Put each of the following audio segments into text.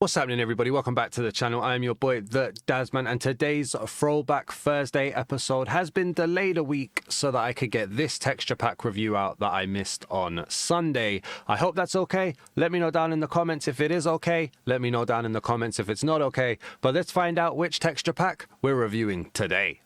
What's happening, everybody? Welcome back to the channel. I am your boy, the Dazman, and today's Throwback Thursday episode has been delayed a week so that I could get this texture pack review out that I missed on Sunday. I hope that's okay. Let me know down in the comments if it is okay. Let me know down in the comments if it's not okay. But let's find out which texture pack we're reviewing today.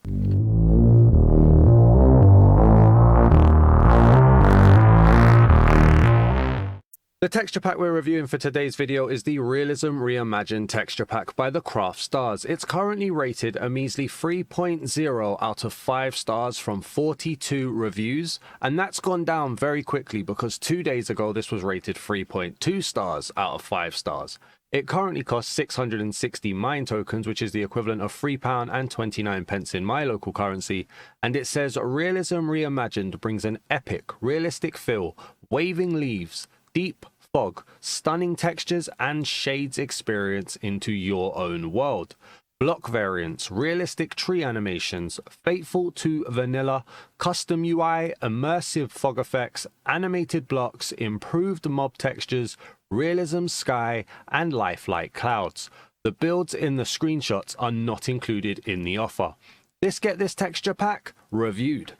The texture pack we're reviewing for today's video is the Realism Reimagined Texture Pack by the Craft Stars. It's currently rated a measly 3.0 out of 5 stars from 42 reviews, and that's gone down very quickly because 2 days ago this was rated 3.2 stars out of 5 stars. It currently costs 660 mine tokens, which is the equivalent of £3.29 in my local currency, and it says Realism Reimagined brings an epic, realistic feel, waving leaves, deep fog, stunning textures and shades experience into your own world. Block variants, realistic tree animations, faithful to vanilla, custom UI, immersive fog effects, animated blocks, improved mob textures, realism sky, and lifelike clouds. The builds in the screenshots are not included in the offer. Let's get this texture pack reviewed.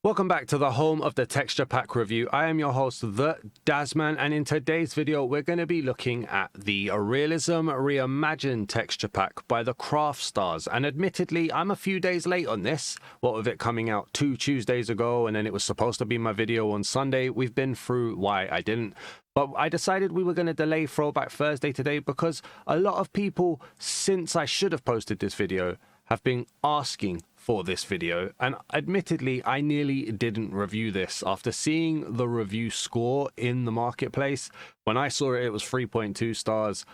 Welcome back to the home of the texture pack review. I am your host, the Dazman, and in today's video we're going to be looking at the Realism Reimagined Texture Pack by the Craft Stars. And admittedly, I'm a few days late on this. What with it coming out 2 Tuesdays ago, and then it was supposed to be my video on Sunday. We've been through why I didn't. But I decided we were going to delay Throwback Thursday today because a lot of people, since I should have posted this video, have been asking for this video, and admittedly I nearly didn't review this after seeing the review score in the marketplace. When I saw it, it was 3.2 stars.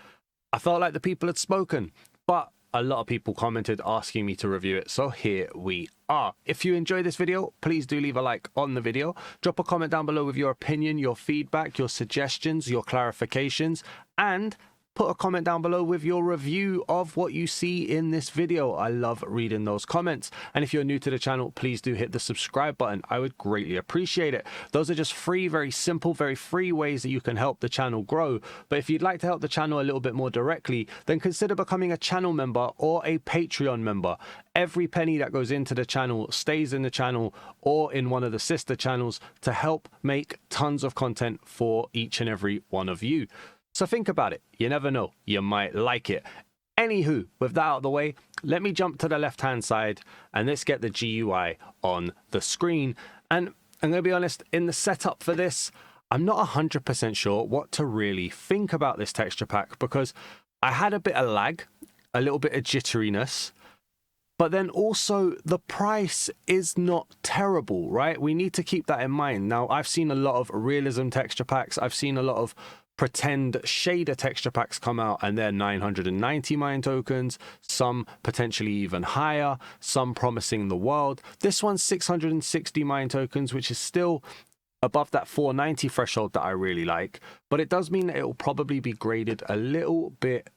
I felt like the people had spoken, but a lot of people commented asking me to review it, so here we are. If you enjoy this video, please do leave a like on the video. Drop a comment down below with your opinion, your feedback, your suggestions, your clarifications, and put a comment down below with your review of what you see in this video. I love reading those comments. And if you're new to the channel, please do hit the subscribe button. I would greatly appreciate it. Those are just 3 very simple, very free ways that you can help the channel grow. But if you'd like to help the channel a little bit more directly, then consider becoming a channel member or a Patreon member. Every penny that goes into the channel stays in the channel or in one of the sister channels to help make tons of content for each and every one of you. So think about it. You never know. You might like it. Anywho, with that out of the way, let me jump to the left-hand side and let's get the GUI on the screen. And I'm going to be honest, in the setup for this, I'm not 100% sure what to really think about this texture pack because I had a bit of lag, a little bit of jitteriness, but then also the price is not terrible, right? We need to keep that in mind. Now, I've seen a lot of realism texture packs. I've seen a lot of pretend shader texture packs come out and they're 990 mine tokens, some potentially even higher, some promising the world. This one's 660 mine tokens, which is still above that 490 threshold that I really like, but it does mean that it will probably be graded a little bit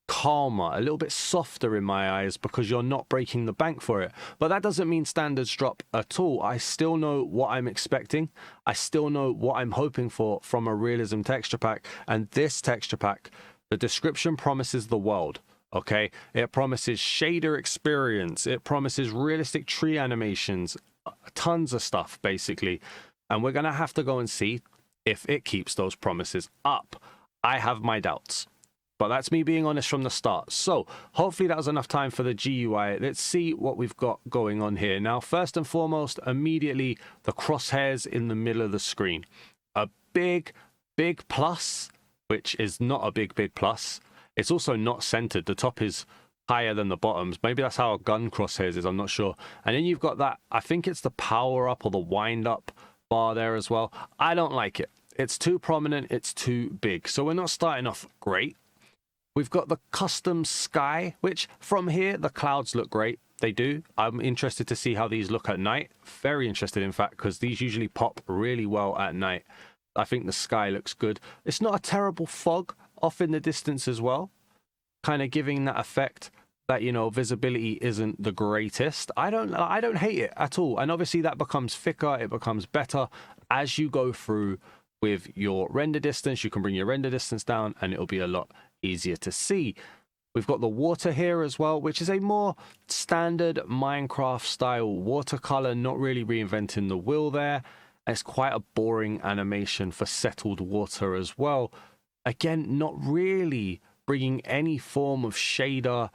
calmer, a little bit softer in my eyes because you're not breaking the bank for it. But that doesn't mean standards drop at all. I still know what I'm expecting. I still know what I'm hoping for from a realism texture pack. And this texture pack, the description promises the world. Okay, it promises shader experience, it promises realistic tree animations, tons of stuff basically. And we're gonna have to go and see if it keeps those promises up. I have my doubts, but that's me being honest from the start. So hopefully that was enough time for the GUI. Let's see what we've got going on here. Now, first and foremost, immediately the crosshairs in the middle of the screen. A big plus, which is not a big plus. It's also not centered. The top is higher than the bottoms. Maybe that's how a gun crosshairs is, I'm not sure. And then you've got that, I think it's the power up or the wind up bar there as well. I don't like it. It's too prominent, it's too big. So we're not starting off great. We've got the custom sky, which from here, the clouds look great. They do. I'm interested to see how these look at night. Very interested, in fact, because these usually pop really well at night. I think the sky looks good. It's not a terrible fog off in the distance as well, kind of giving that effect that, you know, visibility isn't the greatest. I don't hate it at all. And obviously that becomes thicker, it becomes better as you go through with your render distance, you can bring your render distance down and it'll be a lot easier to see. We've got the water here as well, which is a more standard Minecraft style watercolor, not really reinventing the wheel there. It's quite a boring animation for settled water as well. Again, not really bringing any form of shader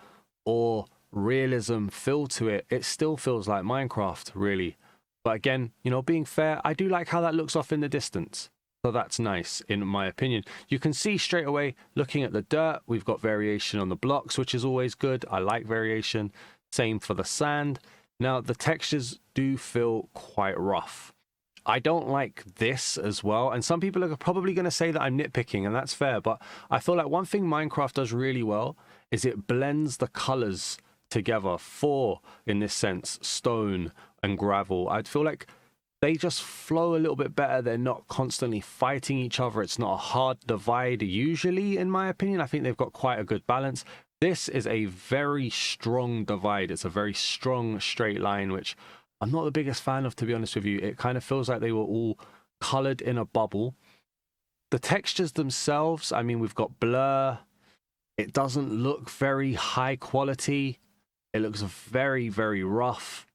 or realism feel to it. It still feels like Minecraft, really. But again, you know, being fair, I do like how that looks off in the distance. So that's nice, in my opinion. You can see straight away, looking at the dirt, we've got variation on the blocks, which is always good. I like variation. Same for the sand. Now, the textures do feel quite rough. I don't like this as well. And some people are probably going to say that I'm nitpicking, and that's fair. But I feel like one thing Minecraft does really well is it blends the colors together for, in this sense, stone and gravel. I feel like they just flow a little bit better. They're not constantly fighting each other. It's not a hard divide usually, in my opinion. I think they've got quite a good balance. This is a very strong divide. It's a very strong straight line, which I'm not the biggest fan of, to be honest with you. It kind of feels like they were all colored in a bubble. The textures themselves, I mean, we've got blur. It doesn't look very high quality. It looks very, very rough.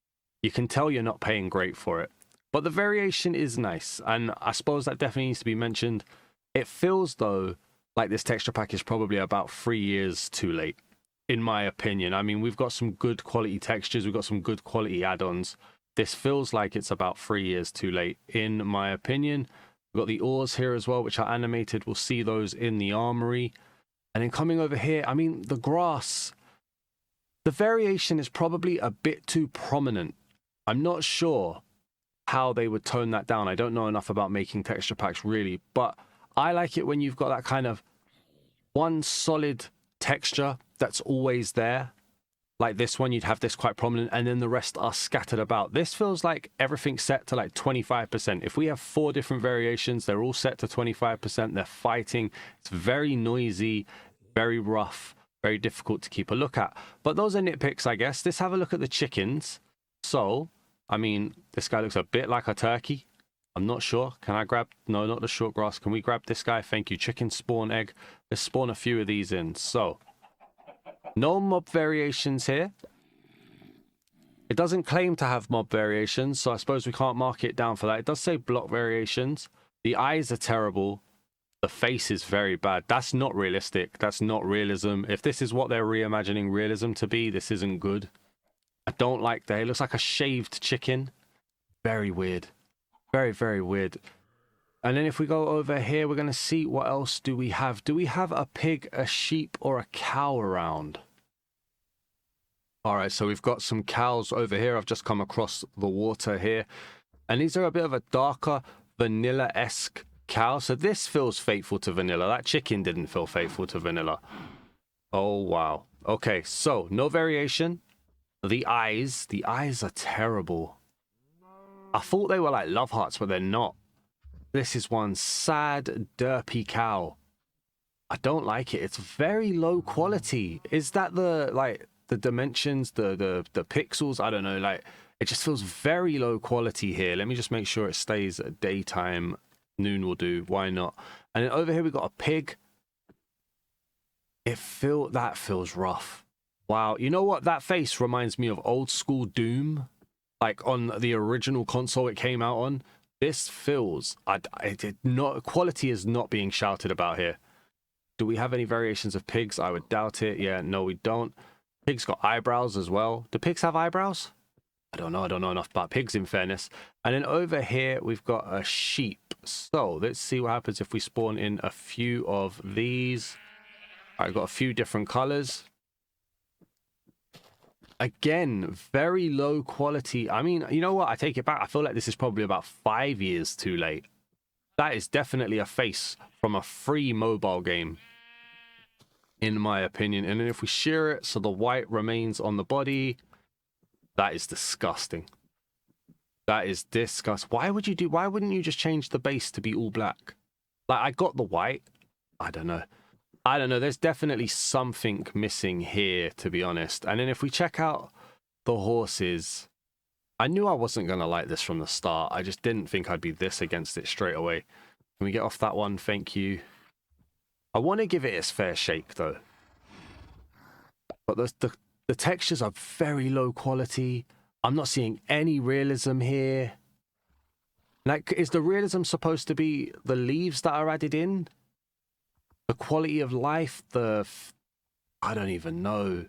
You can tell you're not paying great for it. But the variation is nice, and I suppose that definitely needs to be mentioned. It feels, though, like this texture pack is probably about 3 years too late, in my opinion. I mean, we've got some good quality textures, we've got some good quality add-ons. This feels like it's about 3 years too late, in my opinion. We've got the ores here as well, which are animated. We'll see those in the Armoury. And then coming over here, I mean, the grass, the variation is probably a bit too prominent. I'm not sure how they would tone that down. I don't know enough about making texture packs really, but I like it when you've got that kind of one solid texture that's always there. Like this one, you'd have this quite prominent, and then the rest are scattered about. This feels like everything's set to like 25%. If we have 4 different variations, they're all set to 25%. They're fighting. It's very noisy, very rough, very difficult to keep a look at. But those are nitpicks, I guess. Let's have a look at the chickens. So, I mean, this guy looks a bit like a turkey. I'm not sure. Can I grab... No, not the short grass. Can we grab this guy? Thank you. Chicken spawn egg. Let's spawn a few of these in. So, no mob variations here. It doesn't claim to have mob variations, so I suppose we can't mark it down for that. It does say block variations. The eyes are terrible. The face is very bad. That's not realistic. That's not realism. If this is what they're reimagining realism to be, this isn't good. I don't like that. It looks like a shaved chicken. Very weird. Very, very weird. And then if we go over here, we're going to see what else do we have. Do we have a pig, a sheep, or a cow around? All right, so we've got some cows over here. I've just come across the water here. And these are a bit of a darker, vanilla-esque cow. So this feels faithful to vanilla. That chicken didn't feel faithful to vanilla. Oh, wow. Okay, so no variation. The eyes are terrible. I thought they were like love hearts, but they're not. This is one sad, derpy cow. I don't like it. It's very low quality. Is that the dimensions, the pixels? I don't know. Like, it just feels very low quality here. Let me just make sure it stays at daytime. Noon will do. Why not? And then over here we got a pig. That feels rough. Wow, you know what? That face reminds me of old school Doom, like on the original console it came out on. This feels, quality is not being shouted about here. Do we have any variations of pigs? I would doubt it. Yeah, no, we don't. Pigs got eyebrows as well. Do pigs have eyebrows? I don't know. I don't know enough about pigs, in fairness. And then over here, we've got a sheep. So let's see what happens if we spawn in a few of these. I've got a few different colors. Again, very low quality. I mean, you know what? I take it back. I feel like this is probably about 5 years too late. That is definitely a face from a free mobile game, in my opinion. And then if we shear it so the white remains on the body, that is disgusting. That is disgusting. Why wouldn't you just change the base to be all black? Like, I got the white. I don't know. There's definitely something missing here, to be honest. And then if we check out the horses, I knew I wasn't going to like this from the start. I just didn't think I'd be this against it straight away. Can we get off that one? Thank you. I want to give it its fair shake, though. But the textures are very low quality. I'm not seeing any realism here. Like, is the realism supposed to be the leaves that are added in? The quality of life? I don't even know.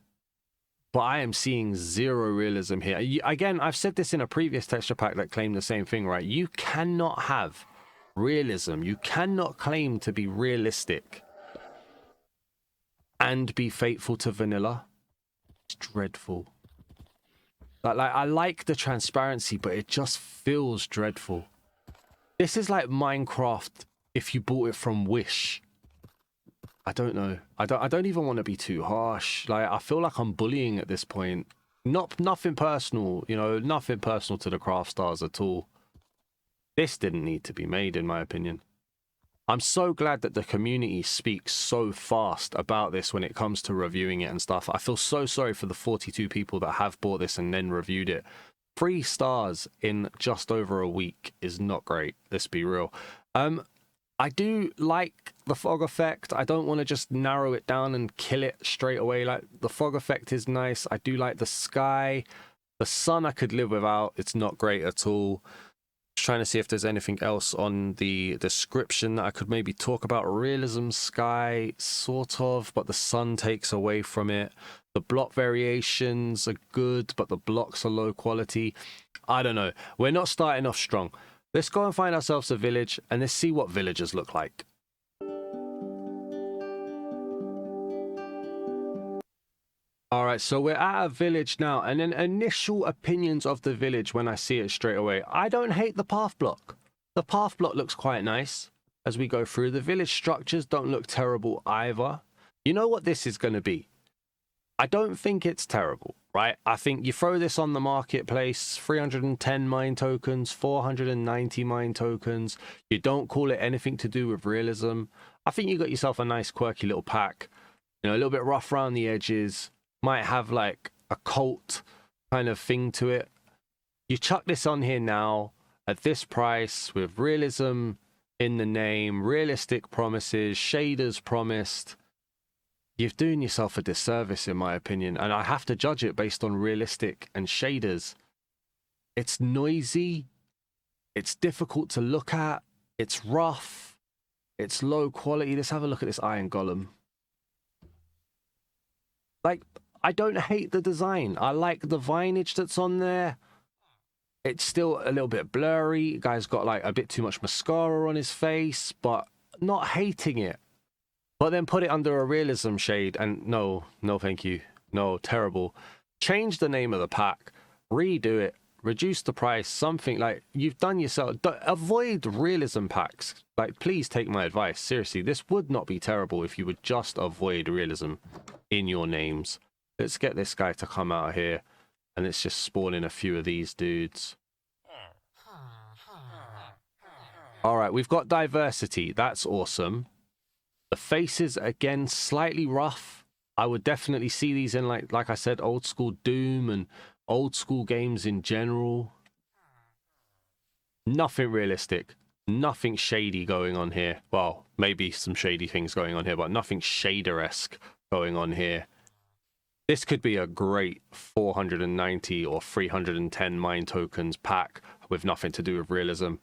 But I am seeing zero realism here. Again, I've said this in a previous texture pack that claimed the same thing, right? You cannot have realism. You cannot claim to be realistic and be faithful to vanilla. It's dreadful. Like I like the transparency, but it just feels dreadful. This is like Minecraft if you bought it from Wish. I don't know. I don't even want to be too harsh. Like, I feel like I'm bullying at this point. Nothing personal, you know, nothing personal to the craft stars at all. This didn't need to be made, in my opinion. I'm so glad that the community speaks so fast about this when it comes to reviewing it and stuff. I feel so sorry for the 42 people that have bought this and then reviewed it. 3 stars in just over a week is not great. Let's be real. I do like the fog effect. I don't want to just narrow it down and kill it straight away. Like, the fog effect is nice. I do like the sky. The sun I could live without. It's not great at all. Just trying to see if there's anything else on the description that I could maybe talk about. Realism sky, sort of, but the sun takes away from it. The block variations are good, but the blocks are low quality. I don't know. We're not starting off strong. Let's go and find ourselves a village, and let's see what villagers look like. All right, so we're at a village now, and then initial opinions of the village when I see it straight away. I don't hate the path block. The path block looks quite nice as we go through. The village structures don't look terrible either. You know what this is going to be? I don't think it's terrible, right? I think you throw this on the marketplace, 310 mine tokens, 490 mine tokens. You don't call it anything to do with realism. I think you got yourself a nice quirky little pack. You know, a little bit rough around the edges. Might have like a cult kind of thing to it. You chuck this on here now at this price with realism in the name, realistic promises, shaders promised. You're doing yourself a disservice, in my opinion, and I have to judge it based on realistic and shaders. It's noisy, it's difficult to look at, it's rough, it's low quality. Let's have a look at this iron golem. Like, I don't hate the design. I like the vinage that's on there. It's still a little bit blurry. Guy's got like a bit too much mascara on his face, but not hating it. But then put it under a realism shade, and no thank you. No, terrible. Change the name of the pack, redo it, reduce the price, something. Like, you've done yourself. Avoid realism packs. Like, please take my advice. Seriously, this would not be terrible if you would just avoid realism in your names. Let's get this guy to come out here, and let's just spawn in a few of these dudes. All right, we've got diversity. That's awesome. The faces, again, slightly rough. I would definitely see these in, like I said, old school Doom and old school games in general. Nothing realistic. Nothing shady going on here. Well, maybe some shady things going on here, but nothing shader-esque going on here. This could be a great 490 or 310 mine tokens pack with nothing to do with realism.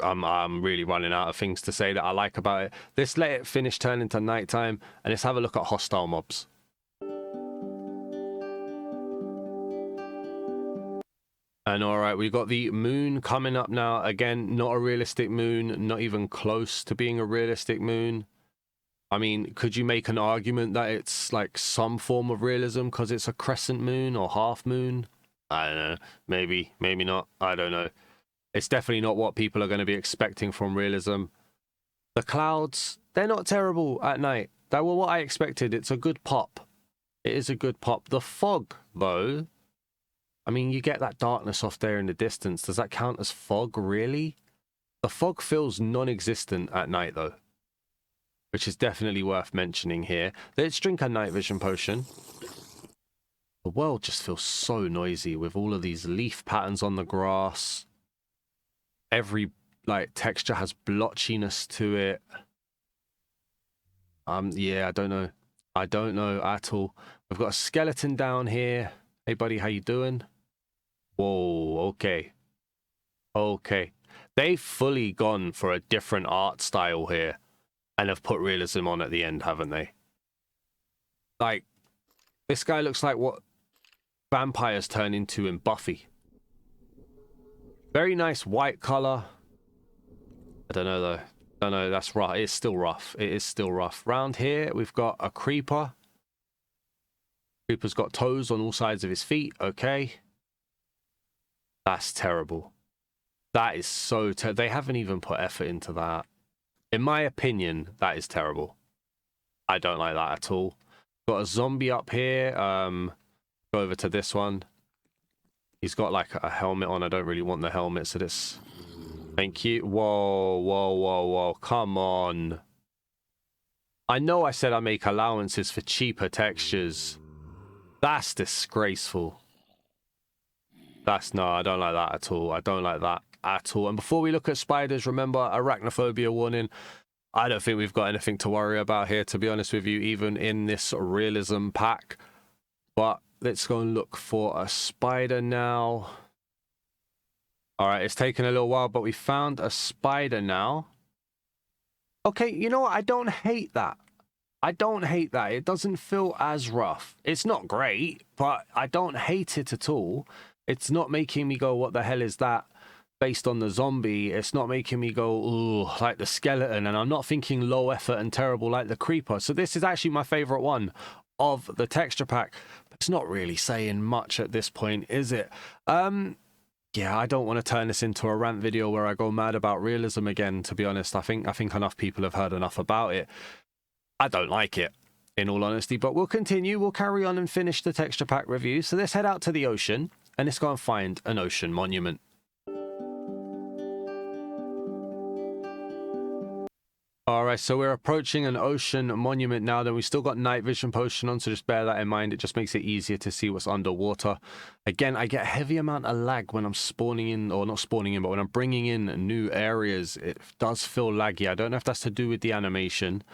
I'm really running out of things to say that I like about it. Let's let it finish turn into nighttime, and let's have a look at hostile mobs. And all right, we've got the moon coming up now. Again, not a realistic moon, not even close to being a realistic moon. I mean, could you make an argument that it's like some form of realism because it's a crescent moon or half moon? I don't know. Maybe, maybe not. I don't know. It's definitely not what people are going to be expecting from realism. The clouds, they're not terrible at night. They were what I expected. It's a good pop. It is a good pop. The fog, though, I mean, you get that darkness off there in the distance. Does that count as fog, really? The fog feels non-existent at night, though, which is definitely worth mentioning here. Let's drink a night vision potion. The world just feels so noisy with all of these leaf patterns on the grass. Every like texture has blotchiness to it. Yeah, I don't know. I don't know at all. We've got a skeleton down here. Hey buddy, how you doing? Whoa, okay. Okay. They've fully gone for a different art style here and have put realism on at the end, haven't they? Like, this guy looks like what vampires turn into in Buffy. Very nice white color. I don't know though. I don't know, that's rough. It's still rough. It is still rough. Round here, we've got a creeper. Creeper's got toes on all sides of his feet. Okay. That's terrible. That is so they haven't even put effort into that. In my opinion, that is terrible. I don't like that at all. Got a zombie up here. Go over to this one. He's got like a helmet on. I don't really want the helmet, so this... Thank you. Whoa, whoa, whoa, whoa. Come on. I know I said I make allowances for cheaper textures. That's disgraceful. No, I don't like that at all. I don't like that at all. And before we look at spiders, remember, arachnophobia warning. I don't think we've got anything to worry about here, to be honest with you, even in this realism pack. But let's go and look for a spider now. All right, it's taken a little while, but we found a spider now. Okay, you know what? I don't hate that. I don't hate that. It doesn't feel as rough. It's not great, but I don't hate it at all. It's not making me go, what the hell is that? Based on the zombie, it's not making me go, ooh, like the skeleton. And I'm not thinking low effort and terrible like the creeper. So this is actually my favorite one of the texture pack. But it's not really saying much at this point, is it? Yeah, I don't want to turn this into a rant video where I go mad about realism again, to be honest. I think enough people have heard enough about it. I don't like it, in all honesty, but we'll continue. We'll carry on and finish the texture pack review. So let's head out to the ocean and let's go and find an ocean monument. All right, so we're approaching an ocean monument now. Then we've still got night vision potion on, so just bear that in mind. It just makes it easier to see what's underwater. Again, I get a heavy amount of lag when I'm spawning in, or not spawning in, but when I'm bringing in new areas. It does feel laggy. I don't know if that's to do with the animation.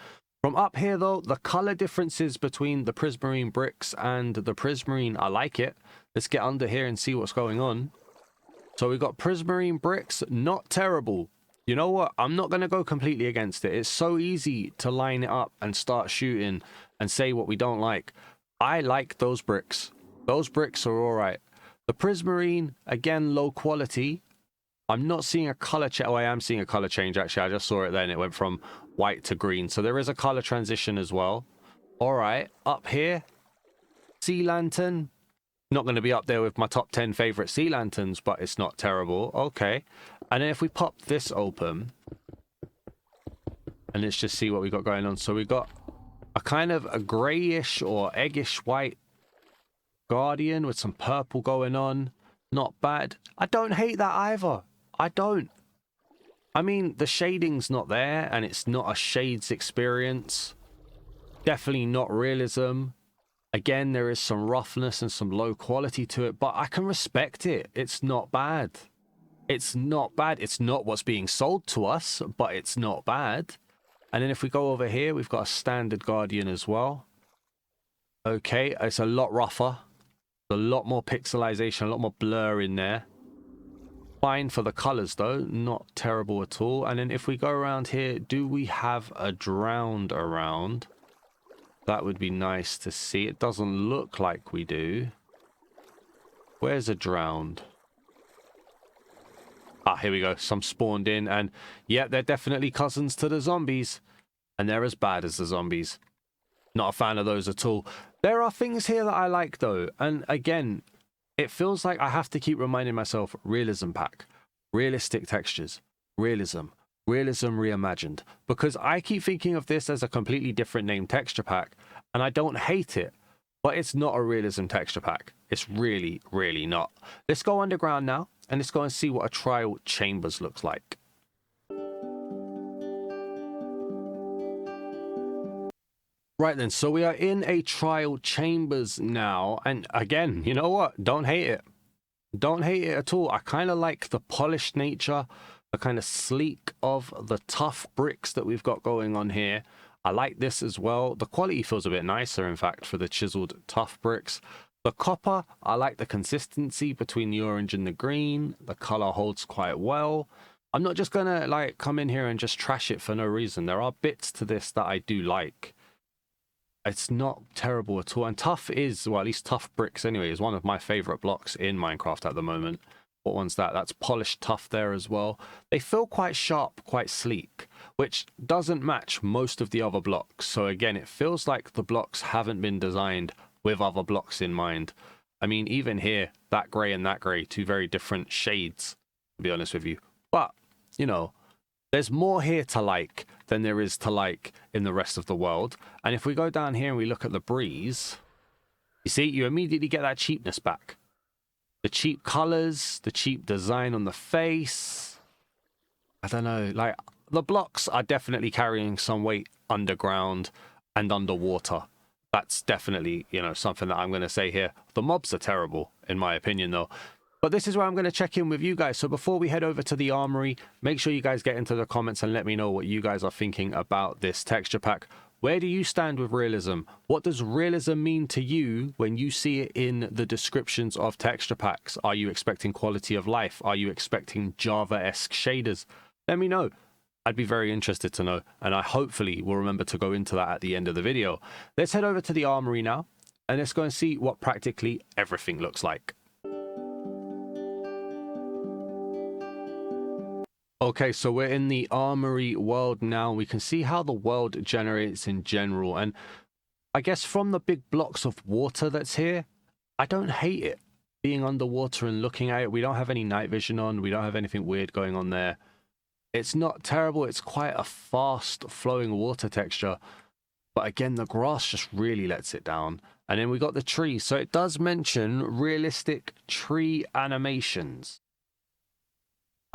From up here, though, the color differences between the prismarine bricks and the prismarine, I like it. Let's get under here and see what's going on. So we got prismarine bricks, not terrible. You know what? I'm not going to go completely against it. It's so easy to line it up and start shooting and say what we don't like. I like those bricks. Those bricks are all right. The prismarine, again, low quality. I'm not seeing a color change. Oh, I am seeing a color change, actually. I just saw it then. It went from white to green. So there is a color transition as well. All right. Up here, sea lantern. Not going to be up there with my top 10 favorite sea lanterns, but it's not terrible. Okay. And then if we pop this open, and let's just see what we got going on. So we got a kind of a grayish or eggish white guardian with some purple going on. Not bad. I don't hate that either. I don't. I mean, the shading's not there, and it's not a shades experience. Definitely not realism. Again, there is some roughness and some low quality to it, but I can respect it. It's not bad. It's not bad. It's not what's being sold to us, but it's not bad. And then if we go over here, we've got a standard guardian as well. Okay, it's a lot rougher. A lot more pixelization, a lot more blur in there. Fine for the colors though, not terrible at all. And then if we go around here, do we have a drowned around? That would be nice to see. It doesn't look like we do. Where's a drowned? Ah, here we go. Some spawned in, and yeah, they're definitely cousins to the zombies. And they're as bad as the zombies. Not a fan of those at all. There are things here that I like though. And again, it feels like I have to keep reminding myself, realism pack, realistic textures, realism reimagined. Because I keep thinking of this as a completely different name texture pack. And I don't hate it. But it's not a realism texture pack. It's really, really not. Let's go underground now. And let's go and see what a trial chambers looks like. Right then, so we are in a trial chambers now, and again, you know what? Don't hate it. Don't hate it at all. I kind of like the polished nature, the kind of sleek of the tough bricks that we've got going on here. I like this as well. The quality feels a bit nicer, in fact, for the chiseled tough bricks. The copper, I like the consistency between the orange and the green. The color holds quite well. I'm not just gonna like come in here and just trash it for no reason. There are bits to this that I do like. It's not terrible at all. And tough is, well, at least tough bricks anyway, is one of my favorite blocks in Minecraft at the moment. What one's that? That's polished tough there as well. They feel quite sharp, quite sleek, which doesn't match most of the other blocks. So again, it feels like the blocks haven't been designed with other blocks in mind. I mean, even here, that grey and that grey, two very different shades, to be honest with you. But, you know, there's more here to like than there is to like in the rest of the world. And if we go down here and we look at the breeze, you see, you immediately get that cheapness back. The cheap colors, the cheap design on the face. I don't know, like the blocks are definitely carrying some weight underground and underwater. That's definitely, you know, something that I'm going to say here. The mobs are terrible, in my opinion, though. But this is where I'm going to check in with you guys. So before we head over to the Armoury, make sure you guys get into the comments and let me know what you guys are thinking about this texture pack. Where do you stand with realism? What does realism mean to you when you see it in the descriptions of texture packs? Are you expecting quality of life? Are you expecting Java-esque shaders? Let me know. I'd be very interested to know, and I hopefully will remember to go into that at the end of the video. Let's head over to the Armoury now, and let's go and see what practically everything looks like. Okay, so we're in the Armoury world now. We can see how the world generates in general. And I guess from the big blocks of water that's here, I don't hate it. Being underwater and looking at it, we don't have any night vision on. We don't have anything weird going on there. It's not terrible. It's quite a fast flowing water texture. But again, the grass just really lets it down. And then we got the tree. So it does mention realistic tree animations.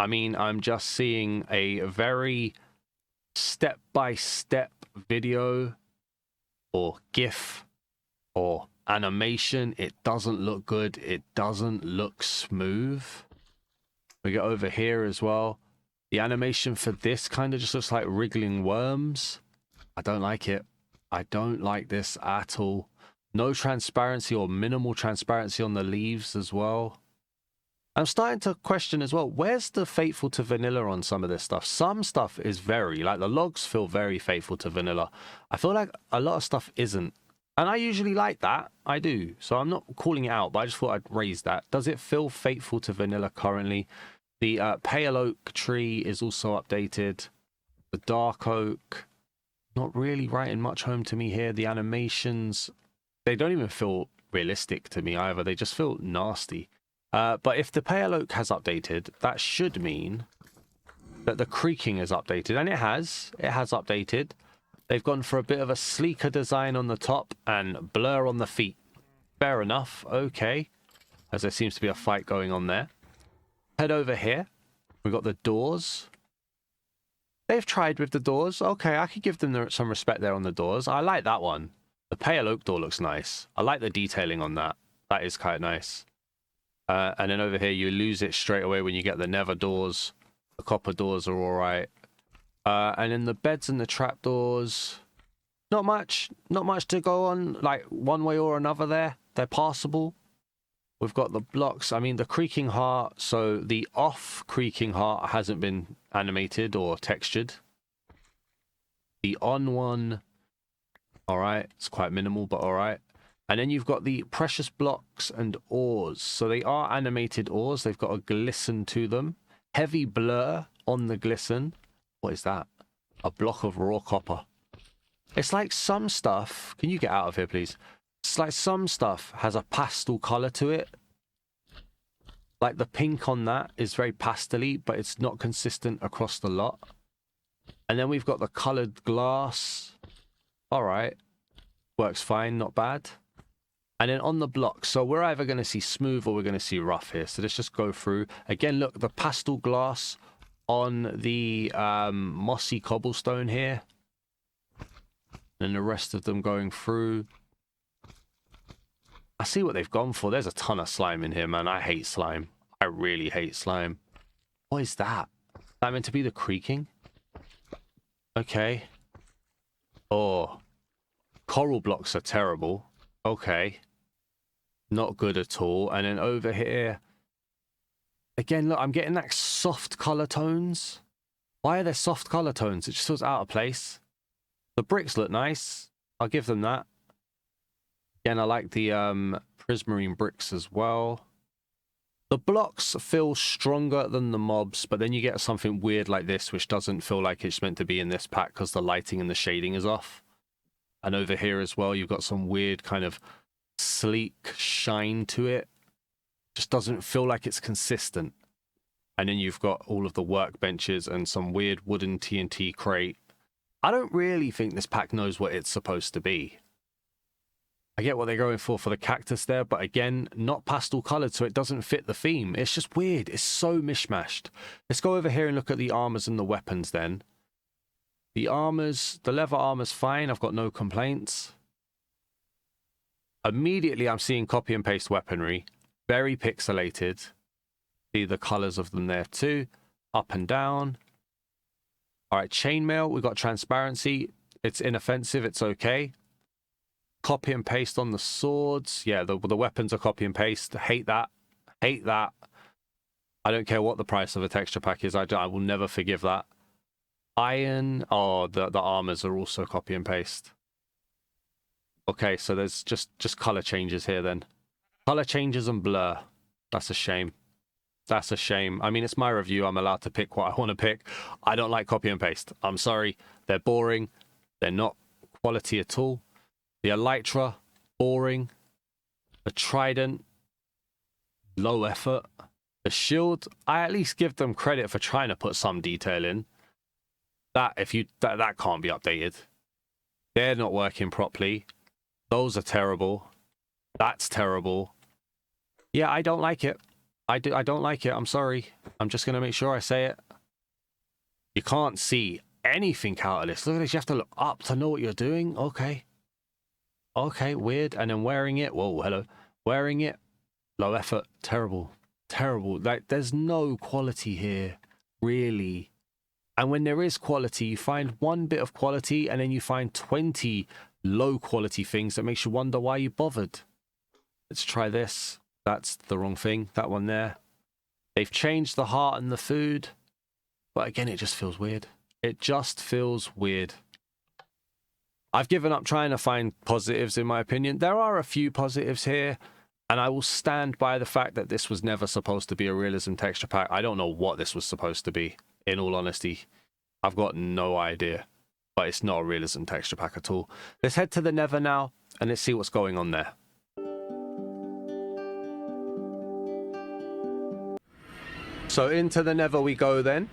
I mean, I'm just seeing a very step-by-step video or GIF or animation. It doesn't look good. It doesn't look smooth. We get over here as well. The animation for this kind of just looks like wriggling worms. I don't like it. I don't like this at all. No transparency or minimal transparency on the leaves as well. I'm starting to question as well, where's the faithful to vanilla on some of this stuff? Some stuff is very, like the logs feel very faithful to vanilla. I feel like a lot of stuff isn't. And I usually like that. I do. So I'm not calling it out, but I just thought I'd raise that. Does it feel faithful to vanilla currently? The pale oak tree is also updated. The dark oak, not really writing much home to me here. The animations, they don't even feel realistic to me either. They just feel nasty. But if the pale oak has updated, that should mean that the creaking is updated. And it has updated. They've gone for a bit of a sleeker design on the top and blur on the feet. Fair enough. Okay. As there seems to be a fight going on there. Head over here. We've got the doors. They've tried with the doors. Okay, I could give them some respect there on the doors. I like that one. The pale oak door looks nice. I like the detailing on that. That is quite nice. And then over here, you lose it straight away when you get the nether doors. The copper doors are all right. And then the beds and the trapdoors, not much to go on, like one way or another there. They're passable. We've got the blocks. I mean, the creaking heart. So the off creaking heart hasn't been animated or textured. The on one, all right. It's quite minimal, but all right. And then you've got the precious blocks and ores. So they are animated ores. They've got a glisten to them. Heavy blur on the glisten. What is that? A block of raw copper. It's like some stuff... Can you get out of here, please? It's like some stuff has a pastel color to it. Like the pink on that is very pastel-y, but it's not consistent across the lot. And then we've got the colored glass. All right. Works fine, not bad. And then on the block, so we're either going to see smooth or we're going to see rough here. So let's just go through. Again, look, the pastel glass on the mossy cobblestone here. and the rest of them going through. I see what they've gone for. There's a ton of slime in here, man. I hate slime. I really hate slime. What is that? Is that meant to be the creaking? Okay. Oh. Coral blocks are terrible. Okay. Not good at all. And then over here... Again, look, I'm getting like soft color tones. Why are there soft color tones? It just feels out of place. The bricks look nice. I'll give them that. Again, I like the prismarine bricks as well. The blocks feel stronger than the mobs, but then you get something weird like this, which doesn't feel like it's meant to be in this pack because the lighting and the shading is off. And over here as well, you've got some weird kind of sleek shine to it. Just doesn't feel like it's consistent. And then you've got all of the workbenches and some weird wooden TNT crate. I don't really think this pack knows what it's supposed to be. I get what they're going for the cactus there, but again, not pastel colored, so it doesn't fit the theme. It's just weird. It's so mishmashed. Let's go over here and look at the armors and the weapons then. The armors, the leather armor's fine. I've got no complaints. Immediately, I'm seeing copy and paste weaponry. Very pixelated. See the colors of them there too. Up and down. All right, chainmail. We've got transparency. It's inoffensive. It's okay. Copy and paste on the swords. Yeah, the weapons are copy and paste. Hate that. Hate that. I don't care what the price of a texture pack is. I will never forgive that. Iron. Oh, the armors are also copy and paste. Okay, so there's just color changes here then. Color changes and blur. That's a shame. That's a shame. I mean, it's my review. I'm allowed to pick what I want to pick. I don't like copy and paste. I'm sorry. They're boring. They're not quality at all. The elytra, boring. The trident, low effort. The shield, I at least give them credit for trying to put some detail in. That can't be updated. They're not working properly. Those are terrible. That's terrible. Yeah, I don't like it. I don't like it. I'm sorry. I'm just going to make sure I say it. You can't see anything out of this. Look at this. You have to look up to know what you're doing. Okay. Okay, weird. And then wearing it. Whoa, hello. Wearing it. Low effort. Terrible. Terrible. Like, there's no quality here. Really. And when there is quality, you find one bit of quality and then you find 20 low quality things that makes you wonder why you bothered. Let's try this. That's the wrong thing. That one there. They've changed the heart and the food. But again, it just feels weird. It just feels weird. I've given up trying to find positives, in my opinion. There are a few positives here. And I will stand by the fact that this was never supposed to be a realism texture pack. I don't know what this was supposed to be, in all honesty. I've got no idea. But it's not a realism texture pack at all. Let's head to the Nether now. And let's see what's going on there. So into the Nether we go then.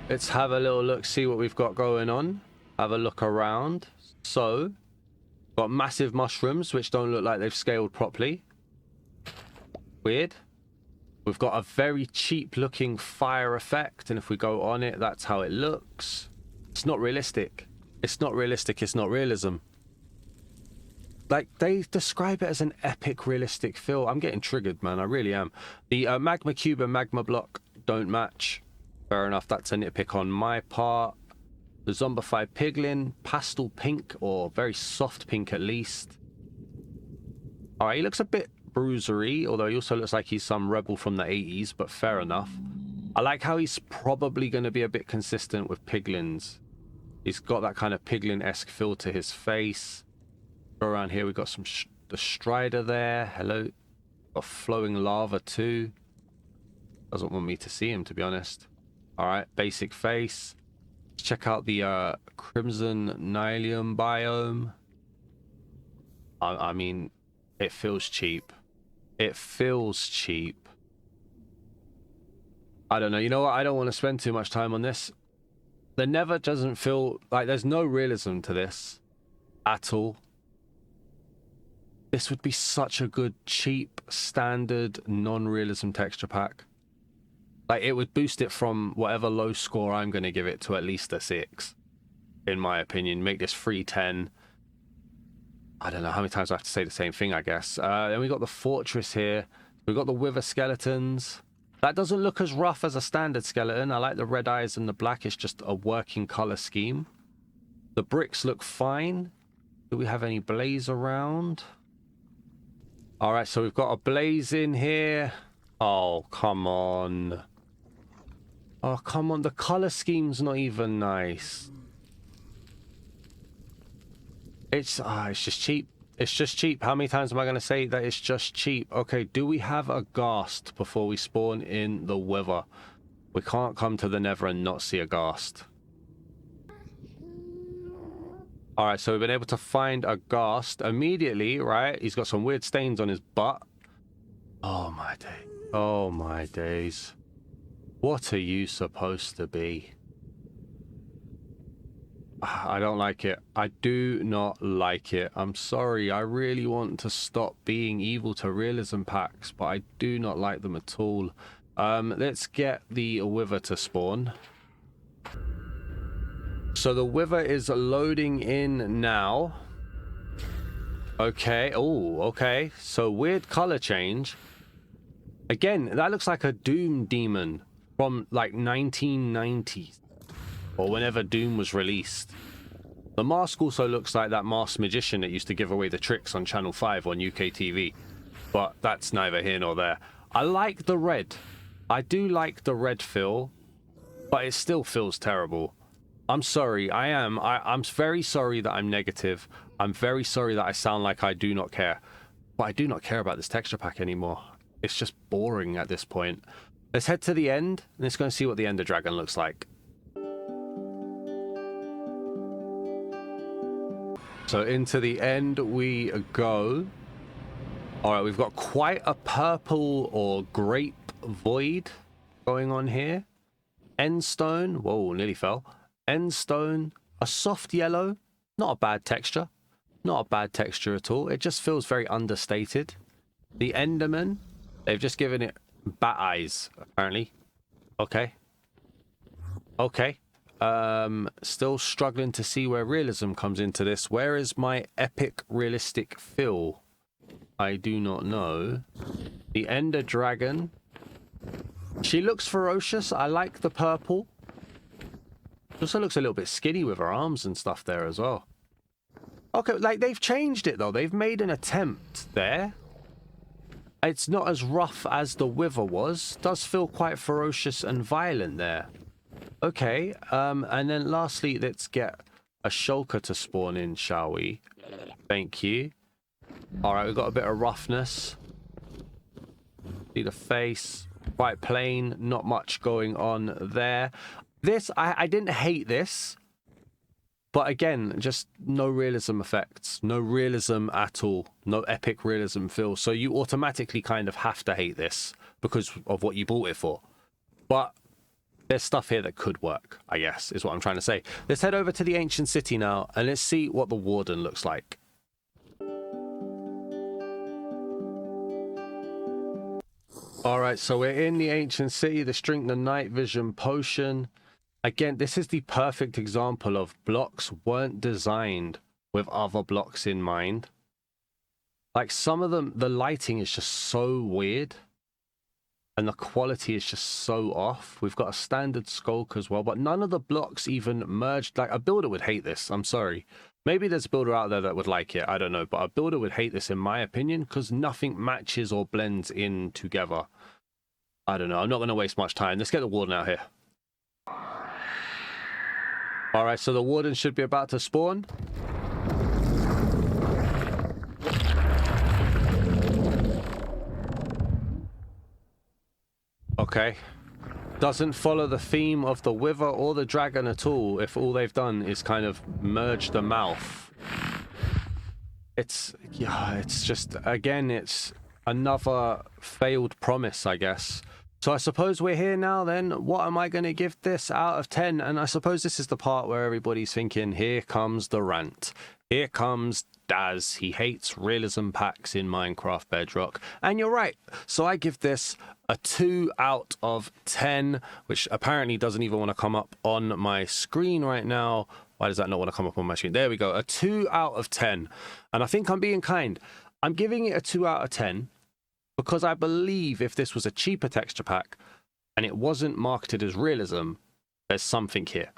Let's have a little look, see what we've got going on. Have a look around. So, got massive mushrooms, which don't look like they've scaled properly. Weird. We've got a very cheap looking fire effect, and if we go on it, that's how it looks. It's not realistic. It's not realistic, it's not realism. Like, they describe it as an epic realistic feel. I'm getting triggered, man. I really am. The magma cube and magma block don't match. Fair enough, that's a nitpick on my part. The zombified piglin, pastel pink, or very soft pink at least. Alright, he looks a bit bruisery, although he also looks like he's some rebel from the 80s, but fair enough. I like how he's probably going to be a bit consistent with piglins. He's got that kind of piglin-esque feel to his face. Go around here, we've got some the strider there. Hello. Got flowing lava too. Doesn't want me to see him, to be honest. Alright, basic face. Let's check out the crimson nylium biome. I mean, it feels cheap. It feels cheap. I don't know. You know what? I don't want to spend too much time on this. The Nether doesn't feel like there's no realism to this at all. This would be such a good, cheap, standard, non-realism texture pack. Like, it would boost it from whatever low score I'm going to give it to at least a 6. in my opinion. Make this 310. I don't know how many times I have to say the same thing, I guess. Then we got the fortress here. We've got the wither skeletons. That doesn't look as rough as a standard skeleton. I like the red eyes and the black. It's just a working color scheme. The bricks look fine. Do we have any blaze around? All right, so we've got a blaze in here. Oh, come on. Oh, come on. The color scheme's not even nice. It's just cheap. It's just cheap. How many times am I going to say that it's just cheap? Okay, do we have a ghast before we spawn in the wither? We can't come to the Nether and not see a ghast. All right, so we've been able to find a ghast immediately, right? He's got some weird stains on his butt. Oh, my day. Oh, my days. What are you supposed to be? I don't like it. I do not like it. I'm sorry. I really want to stop being evil to realism packs, but I do not like them at all. Let's get the wither to spawn. So the wither is loading in now. Okay. Oh, okay. So weird color change. Again, that looks like a Doom demon from like 1990s. Or whenever Doom was released. The mask also looks like that masked magician that used to give away the tricks on Channel 5 on UK TV. But that's neither here nor there. I like the red. I do like the red feel. But it still feels terrible. I'm sorry. I'm very sorry that I'm negative. I'm very sorry that I sound like I do not care. But I do not care about this texture pack anymore. It's just boring at this point. Let's head to the end. And let's go and see what the Ender Dragon looks like. So into the end we go. All right, we've got quite a purple or grape void going on here. Endstone. Whoa, nearly fell. Endstone. A soft yellow. Not a bad texture. Not a bad texture at all. It just feels very understated. The Enderman. They've just given it bat eyes, apparently. Okay. Okay. Still struggling to see where realism comes into this. Where is my epic realistic fill? I do not know. The Ender Dragon. She looks ferocious. I like the purple. She also looks a little bit skinny with her arms and stuff there as well. Okay, like they've changed it though. They've made an attempt there. It's not as rough as the Wither was. Does feel quite ferocious and violent there. Okay, and then lastly, let's get a shulker to spawn in, shall we? Thank you. All right, we've got a bit of roughness. See the face, quite plain, not much going on there. This, I didn't hate this, but again, just no realism effects, no realism at all, no epic realism feel. So you automatically kind of have to hate this because of what you bought it for. But there's stuff here that could work, I guess, is what I'm trying to say. Let's head over to the ancient city now, and let's see what the Warden looks like. All right, so we're in the ancient city. Let's drink the night vision potion. Again, this is the perfect example of blocks weren't designed with other blocks in mind. Like some of them, the lighting is just so weird. And the quality is just so off. We've got a standard skulk as well, but none of the blocks even merged. Like a builder would hate this. I'm sorry. Maybe there's a builder out there that would like it. I don't know. But a builder would hate this in my opinion because nothing matches or blends in together. I don't know. I'm not going to waste much time. Let's get the Warden out here. All right. So the Warden should be about to spawn. Okay. Doesn't follow the theme of the Wither or the Dragon at all, if all they've done is kind of merge the mouth. It's just, again, it's another failed promise, I guess. So I suppose we're here now then. What am I going to give this out of 10? And I suppose this is the part where everybody's thinking, here comes the rant. Here comes Daz. He hates realism packs in Minecraft Bedrock. And you're right. So I give this a 2 out of 10, which apparently doesn't even want to come up on my screen right now. Why does that not want to come up on my screen? There we go. A 2 out of 10. And I think I'm being kind. I'm giving it a 2 out of 10 because I believe if this was a cheaper texture pack and it wasn't marketed as realism, there's something here.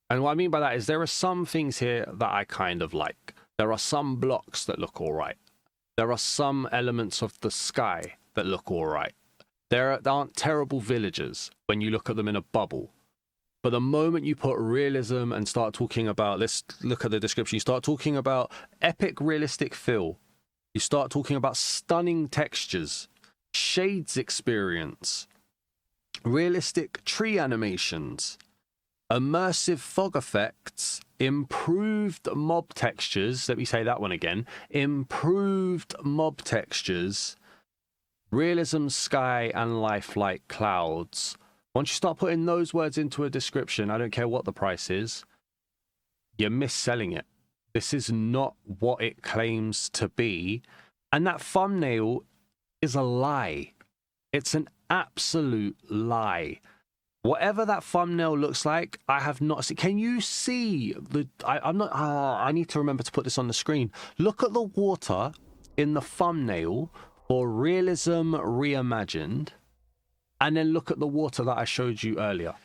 And what I mean by that is there are some things here that I kind of like. There are some blocks that look all right. There are some elements of the sky that look all right. There aren't terrible villagers when you look at them in a bubble. But the moment you put realism and start talking about, let's look at the description, you start talking about epic realistic feel. You start talking about stunning textures, shades experience, realistic tree animations, immersive fog effects, improved mob textures. Let me say that one again. Improved mob textures, realism sky and lifelike clouds. Once you start putting those words into a description, I don't care what the price is, you're misselling it. This is not what it claims to be. And that thumbnail is a lie. It's an absolute lie. Whatever that thumbnail looks like, I have not seen. Can you see the... I'm not... I need to remember to put this on the screen. Look at the water in the thumbnail for Realism Reimagined. And then look at the water that I showed you earlier.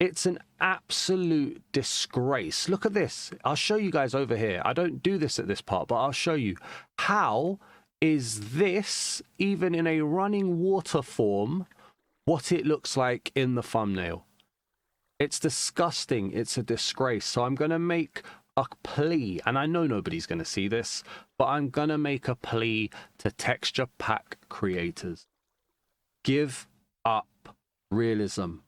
It's an absolute disgrace. Look at this. I'll show you guys over here. I don't do this at this part, but I'll show you. How is this, even in a running water form, what it looks like in the thumbnail? It's disgusting. It's a disgrace. So I'm going to make a plea, and I know nobody's going to see this, but I'm going to make a plea to texture pack creators. Give up realism.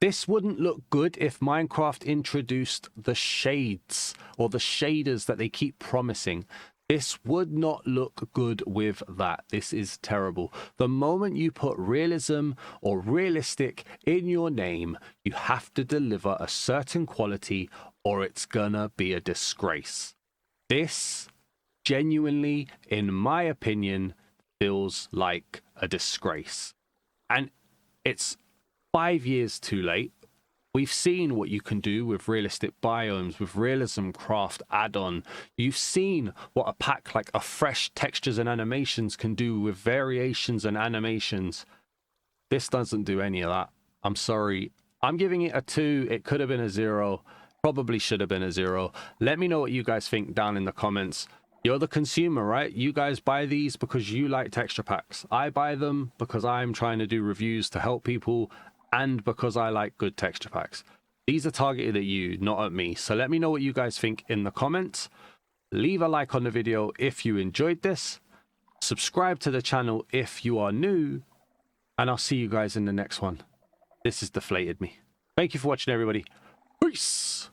This wouldn't look good if Minecraft introduced the shades or the shaders that they keep promising. This would not look good with that. This is terrible. The moment you put realism or realistic in your name, you have to deliver a certain quality or it's gonna be a disgrace. This genuinely, in my opinion, feels like a disgrace. And it's 5 years too late. We've seen what you can do with realistic biomes, with realism craft add-on. You've seen what a pack like a fresh textures and animations can do with variations and animations. This doesn't do any of that. I'm sorry. I'm giving it a 2. It could have been a 0. Probably should have been a 0. Let me know what you guys think down in the comments. You're the consumer, right? You guys buy these because you like texture packs. I buy them because I'm trying to do reviews to help people and because I like good texture packs. These are targeted at you, not at me. So let me know what you guys think in the comments. Leave a like on the video if you enjoyed this. Subscribe to the channel if you are new. And I'll see you guys in the next one. This is Deflated Me. Thank you for watching, everybody. Peace!